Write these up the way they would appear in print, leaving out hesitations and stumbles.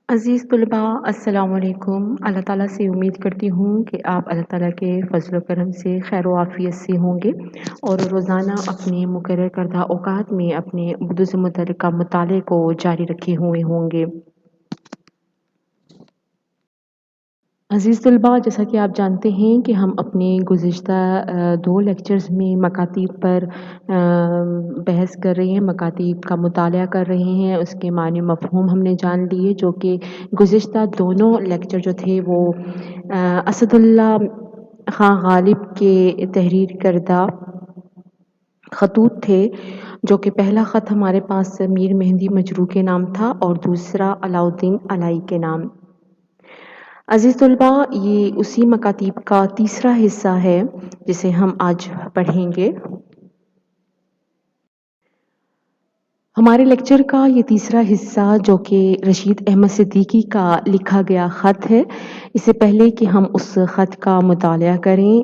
عزیز طلباء السلام علیکم۔ اللہ تعالیٰ سے امید کرتی ہوں کہ آپ اللہ تعالیٰ کے فضل و کرم سے خیر و عافیت سے ہوں گے اور روزانہ اپنے مقرر کردہ اوقات میں اپنے اردو سے متعلقہ مطالعے کو جاری رکھے ہوئے ہوں گے۔ عزیز طلباء، جیسا کہ آپ جانتے ہیں کہ ہم اپنے گزشتہ 2 لیکچرز میں مکاتیب پر بحث کر رہے ہیں، مکاتیب کا مطالعہ کر رہے ہیں، اس کے معنی مفہوم ہم نے جان لیے، جو کہ گزشتہ دونوں لیکچر جو تھے وہ اسد اللہ خان غالب کے تحریر کردہ خطوط تھے، جو کہ پہلا خط ہمارے پاس میر مہندی مجروح کے نام تھا اور دوسرا علاء الدین علائی کے نام۔ عزیز طلباء، یہ اسی مکاتیب کا تیسرا حصہ ہے جسے ہم آج پڑھیں گے۔ ہمارے لیکچر کا یہ تیسرا حصہ جو کہ رشید احمد صدیقی کا لکھا گیا خط ہے، اس سے پہلے کہ ہم اس خط کا مطالعہ کریں،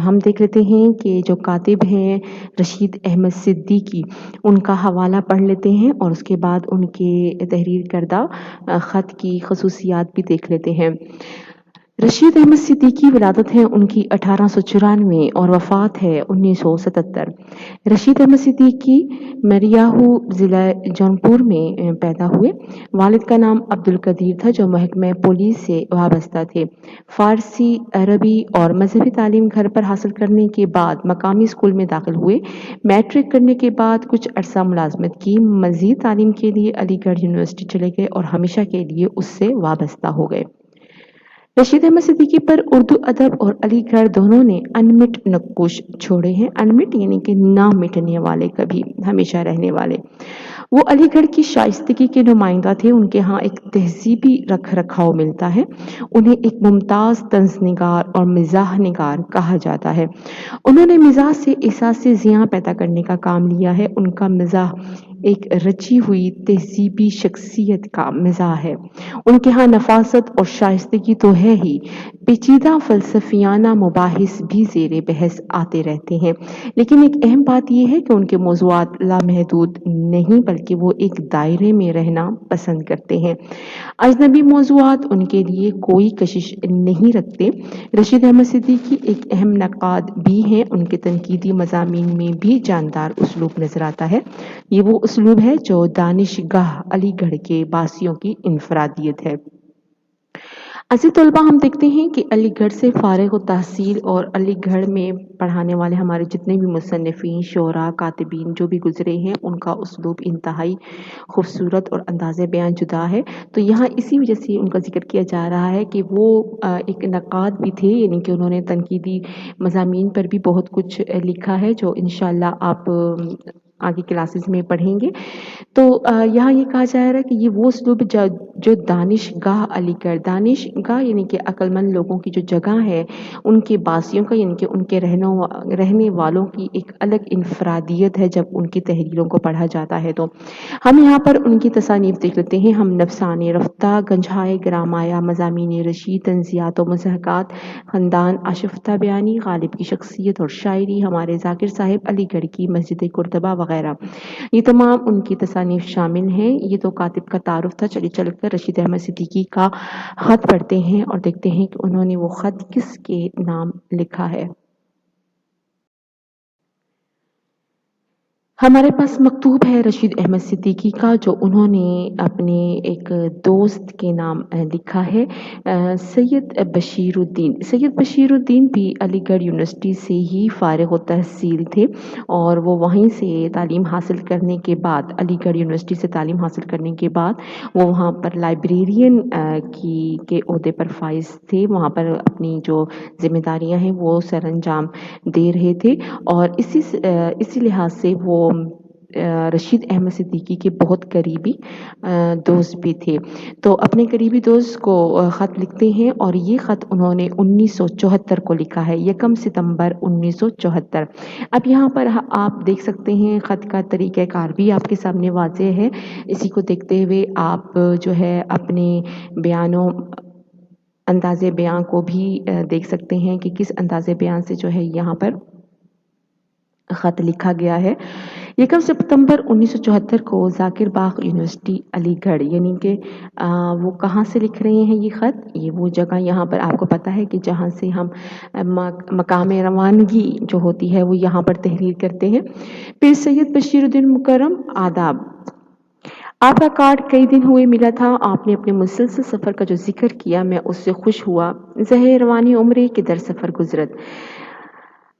ہم دیکھ لیتے ہیں کہ جو کاتب ہیں رشید احمد صدیقی، ان کا حوالہ پڑھ لیتے ہیں اور اس کے بعد ان کے تحریر کردہ خط کی خصوصیات بھی دیکھ لیتے ہیں۔ رشید احمد صدیقی ولادت ہے ان کی 1894 اور وفات ہے 1977۔ رشید احمد صدیقی مریاحو ضلع جونپور میں پیدا ہوئے۔ والد کا نام عبدالقدیر تھا جو محکمہ پولیس سے وابستہ تھے۔ فارسی، عربی اور مذہبی تعلیم گھر پر حاصل کرنے کے بعد مقامی اسکول میں داخل ہوئے۔ میٹرک کرنے کے بعد کچھ عرصہ ملازمت کی، مزید تعلیم کے لیے علی گڑھ یونیورسٹی چلے گئے اور ہمیشہ کے لیے اس سے وابستہ ہو گئے۔ رشید احمد صدیقی پر اردو ادب اور علی گڑھ دونوں نے انمٹ نقوش چھوڑے ہیں۔ انمٹ یعنی کہ نہ مٹنے والے، کبھی ہمیشہ رہنے والے۔ وہ علی گڑھ کی شائستگی کے نمائندہ تھے۔ ان کے ہاں ایک تہذیبی رکھ رکھاؤ ملتا ہے۔ انہیں ایک ممتاز طنز نگار اور مزاح نگار کہا جاتا ہے۔ انہوں نے مزاح سے احساس زیاں پیدا کرنے کا کام لیا ہے۔ ان کا مزاح ایک رچی ہوئی تہذیبی شخصیت کا مزاح ہے۔ ان کے ہاں نفاست اور شائستگی تو ہے ہی، پیچیدہ فلسفیانہ مباحث بھی زیر بحث آتے رہتے ہیں، لیکن ایک اہم بات یہ ہے کہ ان کے موضوعات لامحدود نہیں بلکہ وہ ایک دائرے میں رہنا پسند کرتے ہیں۔ اجنبی موضوعات ان کے لیے کوئی کشش نہیں رکھتے۔ رشید احمد صدیقی ایک اہم نقاد بھی ہیں۔ ان کے تنقیدی مضامین میں بھی جاندار اسلوب نظر آتا ہے۔ یہ وہ اسلوب ہے جو دانشگاہ علی گڑھ کے باسیوں کی انفرادیت ہے۔ عزیز طلباء، ہم دیکھتے ہیں کہ علی گڑھ سے فارغ التحصیل اور علی گڑھ میں پڑھانے والے ہمارے جتنے بھی مصنفین، شعراء، کاتبین جو بھی گزرے ہیں، ان کا اسلوب انتہائی خوبصورت اور انداز بیان جدا ہے۔ تو یہاں اسی وجہ سے ان کا ذکر کیا جا رہا ہے کہ وہ ایک نقاد بھی تھے، یعنی کہ انہوں نے تنقیدی مضامین پر بھی بہت کچھ لکھا ہے جو انشاءاللہ آپ آگے کلاسز میں پڑھیں گے۔ تو یہاں یہ کہا جا رہا ہے کہ یہ وہ اسلوب جو دانشگاہ علی گڑھ، دانشگاہ یعنی کہ عقل مند لوگوں کی جو جگہ ہے، ان کے باسیوں کا یعنی کہ ان کے رہنے والوں کی ایک الگ انفرادیت ہے جب ان کی تحریروں کو پڑھا جاتا ہے۔ تو ہم یہاں پر ان کی تصانیف دیکھ لیتے ہیں۔ ہم نفسانِ رفتہ، گنجائے گرامایا، مضامین رشید، تنزیہات و مضحکات، خاندان آشفتہ بیانی، غالب کی شخصیت اور شاعری، ہمارے ذاکر صاحب، علی گڑھ کی مسجد قرطبہ وغیرہ، یہ تمام ان کی تصانیف شامل ہیں۔ یہ تو کاتب کا تعارف تھا۔ چلیے چل کر رشید احمد صدیقی کا خط پڑھتے ہیں اور دیکھتے ہیں کہ انہوں نے وہ خط کس کے نام لکھا ہے۔ ہمارے پاس مکتوب ہے رشید احمد صدیقی کا، جو انہوں نے اپنے ایک دوست کے نام لکھا ہے، سید بشیر الدین۔ سید بشیر الدین بھی علی گڑھ یونیورسٹی سے ہی فارغ التحصیل تھے اور وہ وہیں سے تعلیم حاصل کرنے کے بعد، علی گڑھ یونیورسٹی سے تعلیم حاصل کرنے کے بعد وہ وہاں پر لائبریرین کے عہدے پر فائز تھے۔ وہاں پر اپنی جو ذمہ داریاں ہیں وہ سر انجام دے رہے تھے اور اسی لحاظ سے وہ رشید احمد صدیقی کے بہت قریبی دوست بھی تھے۔ تو اپنے قریبی دوست کو خط لکھتے ہیں اور یہ خط انہوں نے 1974 کو لکھا ہے، 1 ستمبر 1974۔ اب یہاں پر آپ دیکھ سکتے ہیں خط کا طریقہ کار بھی آپ کے سامنے واضح ہے۔ اسی کو دیکھتے ہوئے آپ جو ہے اپنے بیانوں، انداز بیان کو بھی دیکھ سکتے ہیں کہ کس انداز بیان سے جو ہے یہاں پر خط لکھا گیا ہے۔ 1 ستمبر 1974 کو ذاکر باغ یونیورسٹی علی گڑھ، یعنی کہ وہ کہاں سے لکھ رہے ہیں یہ خط؟ یہ وہ جگہ یہاں پر آپ کو پتہ ہے کہ جہاں سے ہم مقام روانگی جو ہوتی ہے وہ یہاں پر تحریر کرتے ہیں۔ پھر سید بشیر الدین مکرم، آداب، آپ کا کارڈ کئی دن ہوئے ملا تھا، آپ نے اپنے مسلسل سفر کا جو ذکر کیا میں اس سے خوش ہوا، زہ روانی عمرے کے در سفر گزرت۔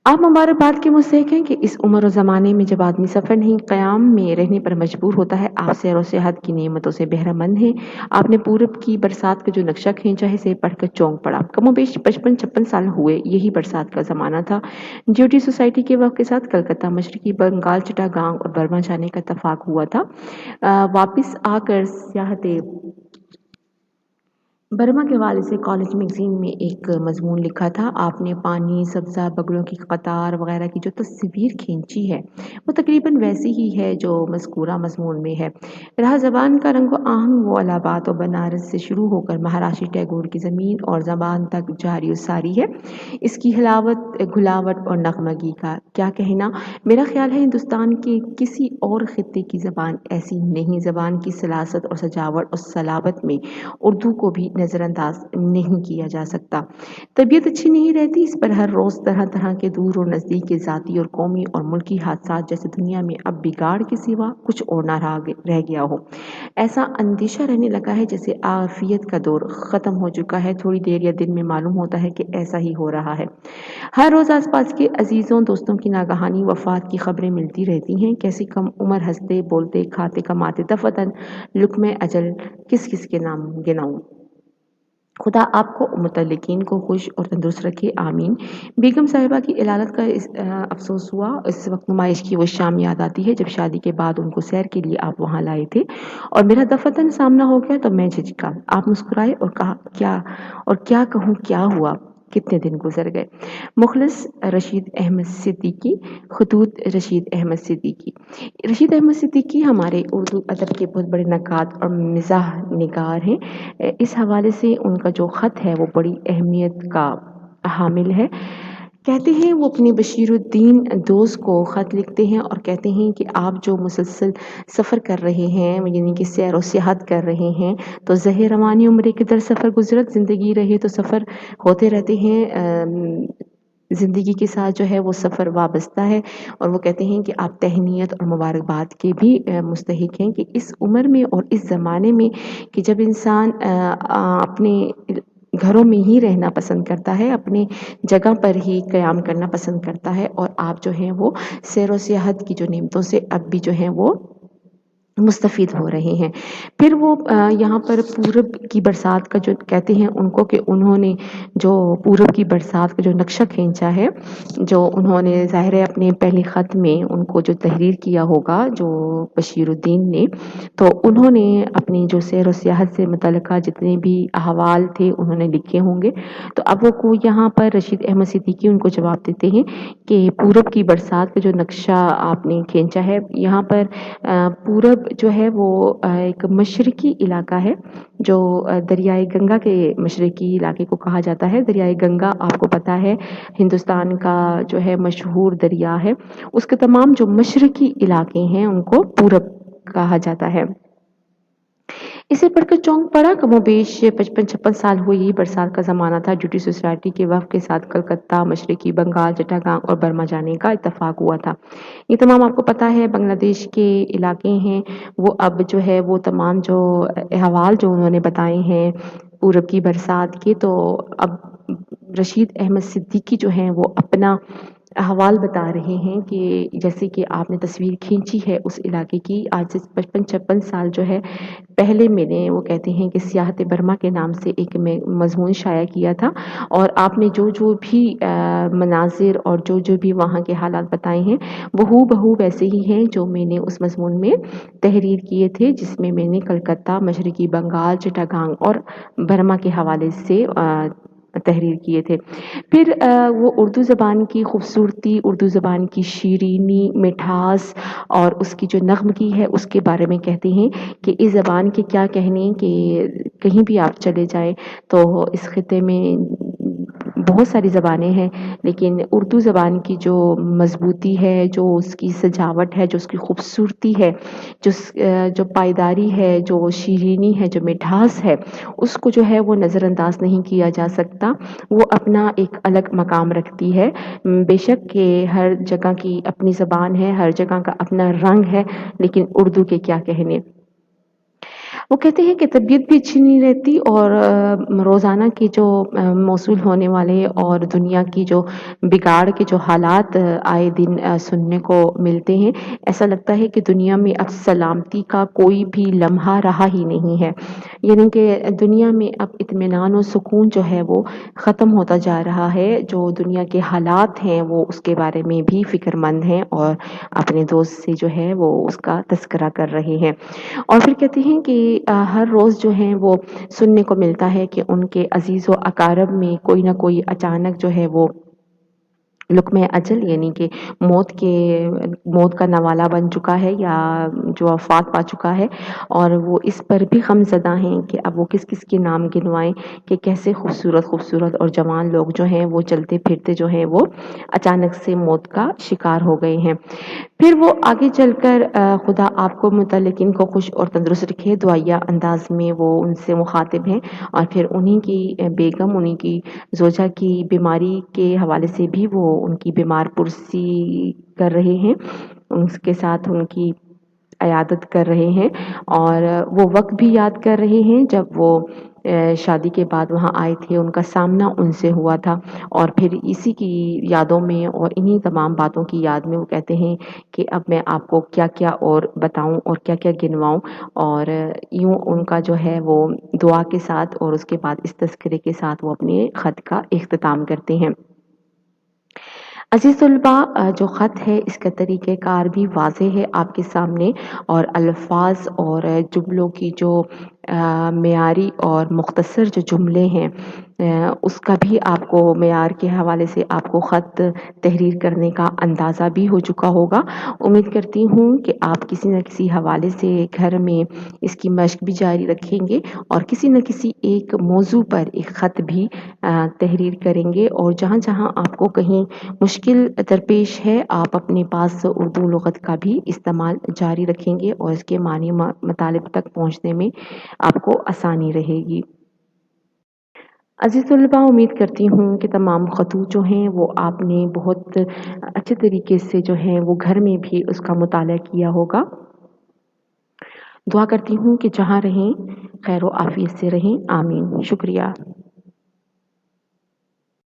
آپ مبارکباد کے مستحق ہیں کہ اس عمر و زمانے میں جب آدمی سفر نہیں قیام میں رہنے پر مجبور ہوتا ہے، آپ سیر و سیاحت کی نعمتوں سے بہرہ مند ہیں۔ آپ نے پورب کی برسات کا جو نقشہ کھینچا ہے اسے پڑھ کر چونک پڑا۔ کم و بیش 55-56 سال ہوئے، یہی برسات کا زمانہ تھا۔ ڈیوٹی سوسائٹی کے وقت کے ساتھ کلکتہ، مشرقی بنگال، چٹاگانگ اور برما جانے کا اتفاق ہوا تھا۔ واپس آ کر سیاحت برما کے والد سے کالج میگزین میں ایک مضمون لکھا تھا۔ آپ نے پانی، سبزہ، بگڑوں کی قطار وغیرہ کی جو تصویر کھینچی ہے وہ تقریباً ویسی ہی ہے جو مذکورہ مضمون میں ہے۔ رہا زبان کا رنگ و آہنگ، وہ الہ آباد و بنارس سے شروع ہو کر مہارشی ٹیگور کی زمین اور زبان تک جاری و ساری ہے۔ اس کی حلاوت، گھلاوٹ اور نغمگی کا کیا کہنا؟ میرا خیال ہے ہندوستان کے کسی اور خطے کی زبان ایسی نہیں۔ زبان کی سلاست اور سجاوٹ اور صلابت میں اردو کو بھی نظر انداز نہیں کیا جا سکتا۔ طبیعت اچھی نہیں رہتی، اس پر ہر روز طرح طرح کے دور اور نزدیک کے ذاتی اور قومی اور ملکی حادثات جیسے دنیا میں اب بگاڑ کے سوا کچھ اور نہ رہ گیا ہو۔ ایسا اندیشہ رہنے لگا ہے جیسے عافیت کا دور ختم ہو چکا ہے۔ تھوڑی دیر یا دن میں معلوم ہوتا ہے کہ ایسا ہی ہو رہا ہے۔ ہر روز آس پاس کے عزیزوں دوستوں کی ناگہانی وفات کی خبریں ملتی رہتی ہیں۔ کیسی کم عمر ہنستے بولتے کھاتے کماتے دفعتاً لقمہ اجل کس کس کے نام گناؤں؟ خدا آپ کو متعلقین کو خوش اور تندرست رکھے، آمین۔ بیگم صاحبہ کی علالت کا افسوس ہوا۔ اس وقت نمائش کی وہ شام یاد آتی ہے جب شادی کے بعد ان کو سیر کے لیے آپ وہاں لائے تھے اور میرا دفعتاً سامنا ہو گیا تو میں جھجکا۔ آپ مسکرائے اور کہا کیا کہوں، کیا ہوا؟ کتنے دن گزر گئے؟ مخلص رشید احمد صدیقی، خطوط رشید احمد صدیقی۔ رشید احمد صدیقی ہمارے اردو ادب کے بہت بڑے نقاد اور مزاح نگار ہیں۔ اس حوالے سے ان کا جو خط ہے وہ بڑی اہمیت کا حامل ہے۔ کہتے ہیں وہ اپنے بشیر الدین دوست کو خط لکھتے ہیں اور کہتے ہیں کہ آپ جو مسلسل سفر کر رہے ہیں، یعنی کہ سیر و سیاحت کر رہے ہیں، تو زہ روانی عمرے کے در سفر گزرت، زندگی رہے تو سفر ہوتے رہتے ہیں۔ زندگی کے ساتھ جو ہے وہ سفر وابستہ ہے اور وہ کہتے ہیں کہ آپ تہنیت اور مبارکباد کے بھی مستحق ہیں کہ اس عمر میں اور اس زمانے میں کہ جب انسان اپنے گھروں میں ہی رہنا پسند کرتا ہے، اپنے جگہ پر ہی قیام کرنا پسند کرتا ہے، اور آپ جو ہیں وہ سیر و سیاحت کی جو نعمتوں سے اب بھی جو ہیں وہ مستفید ہو رہے ہیں۔ پھر وہ یہاں پر پورب کی برسات کا جو کہتے ہیں ان کو کہ انہوں نے جو پورب کی برسات کا جو نقشہ کھینچا ہے، جو انہوں نے ظاہر ہے اپنے پہلے خط میں ان کو جو تحریر کیا ہوگا جو بشیر الدین نے، تو انہوں نے اپنی جو سیر و سیاحت سے متعلقہ جتنے بھی احوال تھے انہوں نے لکھے ہوں گے۔ تو اب وہ یہاں پر رشید احمد صدیقی ان کو جواب دیتے ہیں کہ پورب کی برسات کا جو نقشہ آپ نے کھینچا ہے، یہاں پر پورب جو ہے وہ ایک مشرقی علاقہ ہے جو دریائے گنگا کے مشرقی علاقے کو کہا جاتا ہے۔ دریائے گنگا آپ کو پتہ ہے ہندوستان کا جو ہے مشہور دریا ہے، اس کے تمام جو مشرقی علاقے ہیں ان کو پورب کہا جاتا ہے۔ اسے پڑھ کر چونک پڑا، کم و بیش 55-56 سال ہوئے، یہی برسات کا زمانہ تھا۔ ڈیوٹی سوسائٹی کے وفد کے ساتھ کلکتہ، مشرقی بنگال، چٹاگانگ اور برما جانے کا اتفاق ہوا تھا۔ یہ تمام آپ کو پتہ ہے بنگلہ دیش کے علاقے ہیں، وہ اب جو ہے وہ تمام جو احوال جو انہوں نے بتائے ہیں پورب کی برسات کے، تو اب رشید احمد صدیقی جو ہیں وہ اپنا احوال بتا رہے ہیں کہ جیسے کہ آپ نے تصویر کھینچی ہے اس علاقے کی، آج سے 55-56 سال جو ہے پہلے میں نے، وہ کہتے ہیں کہ سیاحت برما کے نام سے ایک مضمون شائع کیا تھا، اور آپ نے جو جو بھی مناظر اور جو جو بھی وہاں کے حالات بتائے ہیں وہ ہو بہو ویسے ہی ہیں جو میں نے اس مضمون میں تحریر کیے تھے، جس میں نے کلکتہ، مشرقی بنگال، چٹاگانگ اور برما کے حوالے سے تحریر کیے تھے۔ پھر وہ اردو زبان کی خوبصورتی، اردو زبان کی شیرینی، مٹھاس اور اس کی جو نغمگی ہے اس کے بارے میں کہتے ہیں کہ اس زبان کے کیا کہنے، کہ کہیں بھی آپ چلے جائیں تو اس خطے میں بہت ساری زبانیں ہیں، لیکن اردو زبان کی جو مضبوطی ہے، جو اس کی سجاوٹ ہے، جو اس کی خوبصورتی ہے، جو پائیداری ہے، جو شیرینی ہے، جو مٹھاس ہے، اس کو جو ہے وہ نظر انداز نہیں کیا جا سکتا۔ وہ اپنا ایک الگ مقام رکھتی ہے۔ بے شک کہ ہر جگہ کی اپنی زبان ہے، ہر جگہ کا اپنا رنگ ہے، لیکن اردو کے کیا کہنے۔ وہ کہتے ہیں کہ طبیعت بھی اچھی نہیں رہتی، اور روزانہ کے جو موصول ہونے والے اور دنیا کی جو بگاڑ کے جو حالات آئے دن سننے کو ملتے ہیں، ایسا لگتا ہے کہ دنیا میں اب سلامتی کا کوئی بھی لمحہ رہا ہی نہیں ہے۔ یعنی کہ دنیا میں اب اطمینان و سکون جو ہے وہ ختم ہوتا جا رہا ہے۔ جو دنیا کے حالات ہیں وہ اس کے بارے میں بھی فکر مند ہیں، اور اپنے دوست سے جو ہے وہ اس کا تذکرہ کر رہے ہیں۔ اور پھر کہتے ہیں کہ ہر روز جو ہیں وہ سننے کو ملتا ہے کہ ان کے عزیز و اقارب میں کوئی نہ کوئی اچانک جو ہے وہ لقمہ اجل، یعنی کہ موت کا نوالا بن چکا ہے، یا جو وفات پا چکا ہے، اور وہ اس پر بھی غم زدہ ہیں کہ اب وہ کس کس کے نام گنوائیں کہ کیسے خوبصورت اور جوان لوگ جو ہیں وہ چلتے پھرتے جو ہیں وہ اچانک سے موت کا شکار ہو گئے ہیں۔ پھر وہ آگے چل کر خدا آپ کو متعلق ان کو خوش اور تندرست رکھے دعائیہ انداز میں وہ ان سے مخاطب ہیں، اور پھر انہی کی بیگم، انہی کی زوجہ کی بیماری کے حوالے سے بھی وہ ان کی بیمار پرسی کر رہے ہیں، اس کے ساتھ ان کی عیادت کر رہے ہیں، اور وہ وقت بھی یاد کر رہے ہیں جب وہ شادی کے بعد وہاں آئے تھے، ان کا سامنا ان سے ہوا تھا، اور پھر اسی کی یادوں میں اور انہی تمام باتوں کی یاد میں وہ کہتے ہیں کہ اب میں آپ کو کیا کیا اور بتاؤں اور کیا کیا گنواؤں، اور یوں ان کا جو ہے وہ دعا کے ساتھ اور اس کے بعد اس تذکرے کے ساتھ وہ اپنے خط کا اختتام کرتے ہیں۔ عزیز طلباء، جو خط ہے اس کا طریقہ کار بھی واضح ہے آپ کے سامنے، اور الفاظ اور جملوں کی جو معیاری اور مختصر جو جملے ہیں اس کا بھی آپ کو معیار کے حوالے سے آپ کو خط تحریر کرنے کا اندازہ بھی ہو چکا ہوگا۔ امید کرتی ہوں کہ آپ کسی نہ کسی حوالے سے گھر میں اس کی مشق بھی جاری رکھیں گے، اور کسی نہ کسی ایک موضوع پر ایک خط بھی تحریر کریں گے، اور جہاں جہاں آپ کو کہیں مشکل درپیش ہے آپ اپنے پاس اردو لغت کا بھی استعمال جاری رکھیں گے، اور اس کے معنی مطالب تک پہنچنے میں آپ کو آسانی رہے گی۔ عزیز طلباء، امید کرتی ہوں کہ تمام خطوط جو ہیں وہ آپ نے بہت اچھے طریقے سے جو ہیں وہ گھر میں بھی اس کا مطالعہ کیا ہوگا۔ دعا کرتی ہوں کہ جہاں رہیں خیر و عافیت سے رہیں، آمین۔ شکریہ۔